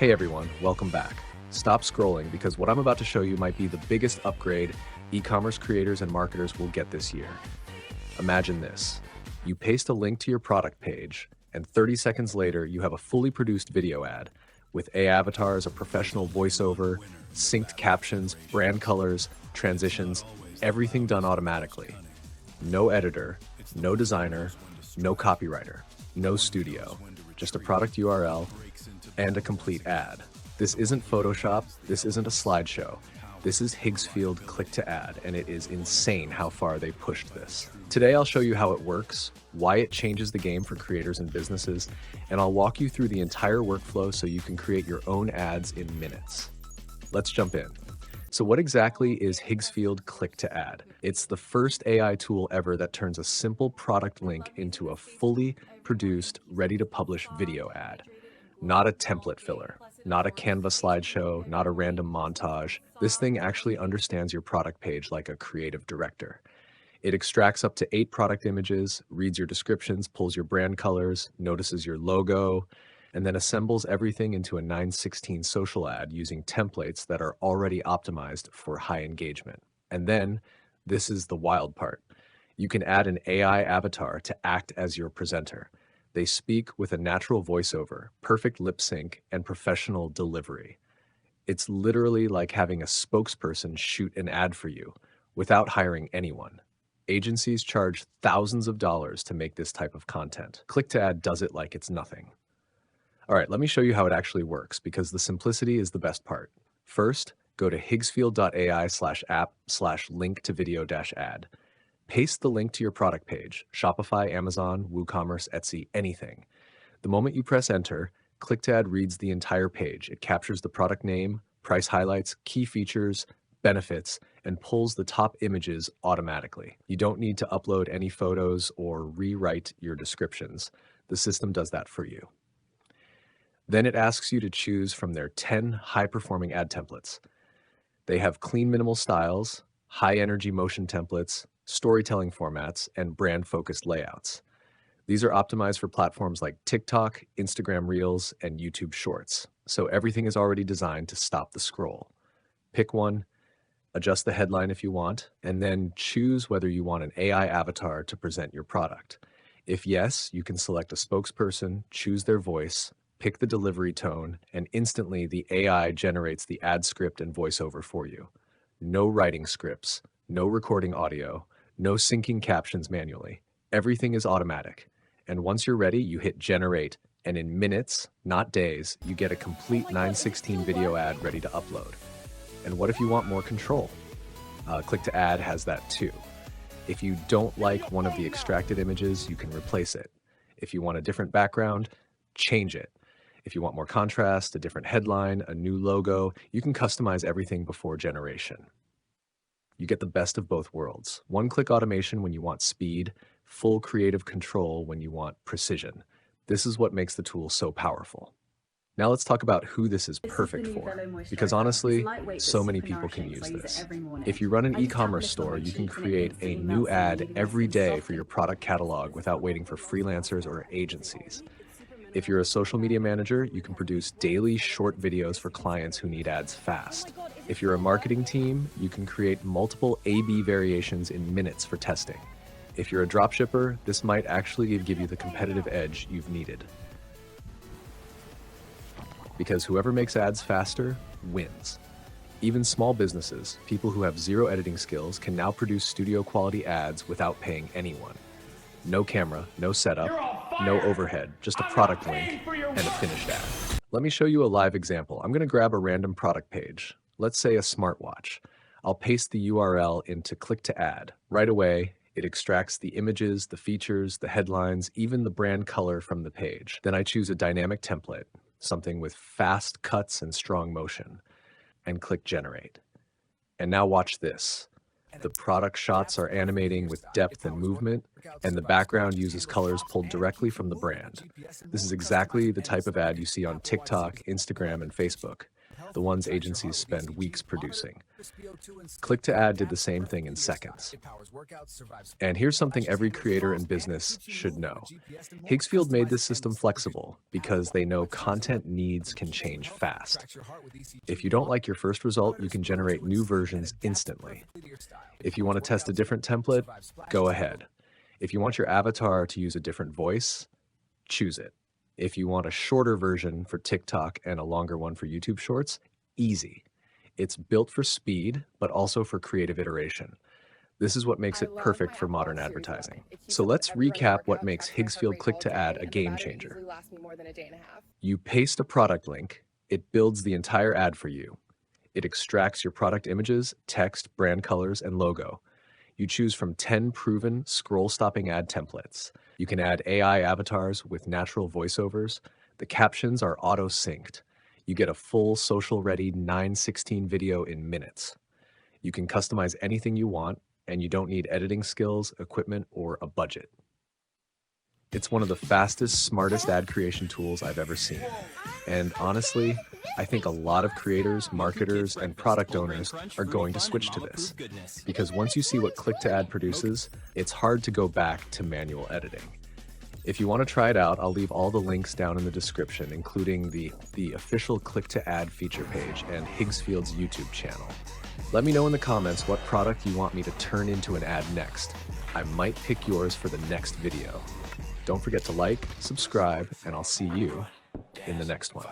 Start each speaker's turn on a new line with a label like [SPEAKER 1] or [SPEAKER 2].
[SPEAKER 1] Hey everyone, welcome back. Stop scrolling because what I'm about to show you might be the biggest upgrade e-commerce creators and marketers will get this year. Imagine this. You paste a link to your product page, and 30 seconds later, you have a fully produced video ad with AI avatars, a professional voiceover, synced captions, brand colors, transitions, everything done automatically. No editor, no designer, no copywriter, no studio, just a product URL and a complete ad. This isn't Photoshop, this isn't a slideshow. This is Higgsfield Click-to-Ad, and it is insane how far they pushed this. Today I'll show you how it works, why it changes the game for creators and businesses, and I'll walk you through the entire workflow so you can create your own ads in minutes. Let's jump in. So what exactly is Higgsfield Click-to-Ad? It's the first AI tool ever that turns a simple product link into a fully produced, ready-to-publish video ad. Not a template filler, not a Canva slideshow, not a random montage. This thing actually understands your product page like a creative director. It extracts up to 8 product images, reads your descriptions, pulls your brand colors, notices your logo, and then assembles everything into a 9:16 social ad using templates that are already optimized for high engagement. And then, this is the wild part. You can add an AI avatar to act as your presenter. They speak with a natural voiceover, perfect lip sync, and professional delivery. It's literally like having a spokesperson shoot an ad for you without hiring anyone. Agencies charge thousands of dollars to make this type of content. Click-to-Ad does it like it's nothing. All right, let me show you how it actually works because the simplicity is the best part. First, go to higgsfield.ai/app/link-to-video-ad. Paste the link to your product page, Shopify, Amazon, WooCommerce, Etsy, anything. The moment you press enter, Click-to-Ad reads the entire page. It captures the product name, price highlights, key features, benefits, and pulls the top images automatically. You don't need to upload any photos or rewrite your descriptions. The system does that for you. Then it asks you to choose from their 10 high-performing ad templates. They have clean minimal styles, high-energy motion templates, storytelling formats, and brand-focused layouts. These are optimized for platforms like TikTok, Instagram Reels, and YouTube Shorts, so everything is already designed to stop the scroll. Pick one, adjust the headline if you want, and then choose whether you want an AI avatar to present your product. If yes, you can select a spokesperson, choose their voice, pick the delivery tone, and instantly the AI generates the ad script and voiceover for you. No writing scripts, no recording audio, no syncing captions manually. Everything is automatic. And once you're ready, you hit generate, and in minutes, not days, you get a complete 9:16 video ad ready to upload. And what if you want more control? Click-to-Ad has that too. If you don't like one of the extracted images, you can replace it. If you want a different background, change it. If you want more contrast, a different headline, a new logo, you can customize everything before generation. You get the best of both worlds. One-click automation when you want speed, full creative control when you want precision. This is what makes the tool so powerful. Now let's talk about who this is perfect for, because honestly, so many people can use this. If you run an e-commerce store, you can create a new ad every day for your product catalog without waiting for freelancers or agencies. If you're a social media manager, you can produce daily short videos for clients who need ads fast. If you're a marketing team, you can create multiple A/B variations in minutes for testing. If you're a dropshipper, this might actually give you the competitive edge you've needed. Because whoever makes ads faster wins. Even small businesses, people who have zero editing skills, can now produce studio quality ads without paying anyone. No camera, no setup, no overhead, just a product link and a finished ad. Let me show you a live example. I'm going to grab a random product page, let's say a smartwatch. I'll paste the URL into Click-to-Ad. Right away, it extracts the images, the features, the headlines, even the brand color from the page. Then I choose a dynamic template, something with fast cuts and strong motion, and click Generate. And now watch this. The product shots are animating with depth and movement, and the background uses colors pulled directly from the brand. This is exactly the type of ad you see on TikTok, Instagram, and Facebook. the ones agencies spend weeks producing. Click-to-Ad did the same thing in seconds. And here's something every creator and business should know. Higgsfield made this system flexible because they know content needs can change fast. If you don't like your first result, you can generate new versions instantly. If you want to test a different template, go ahead. If you want your avatar to use a different voice, choose it. If you want a shorter version for TikTok and a longer one for YouTube Shorts, easy. It's built for speed, but also for creative iteration. This is what makes it perfect for modern advertising. So let's recap what makes Higgsfield Click-to-Ad a game changer. You paste a product link, it builds the entire ad for you. It extracts your product images, text, brand colors, and logo. You choose from 10 proven scroll-stopping ad templates. You can add AI avatars with natural voiceovers. The captions are auto-synced. You get a full social-ready 9:16 video in minutes. You can customize anything you want, and you don't need editing skills, equipment, or a budget. It's one of the fastest, smartest ad creation tools I've ever seen. And honestly, I think a lot of creators, marketers, and product owners are going to switch to this. Because once you see what Click-to-Ad produces, it's hard to go back to manual editing. If you want to try it out, I'll leave all the links down in the description, including the official Click-to-Ad feature page and Higgsfield's YouTube channel. Let me know in the comments what product you want me to turn into an ad next. I might pick yours for the next video. Don't forget to like, subscribe, and I'll see you in the next one.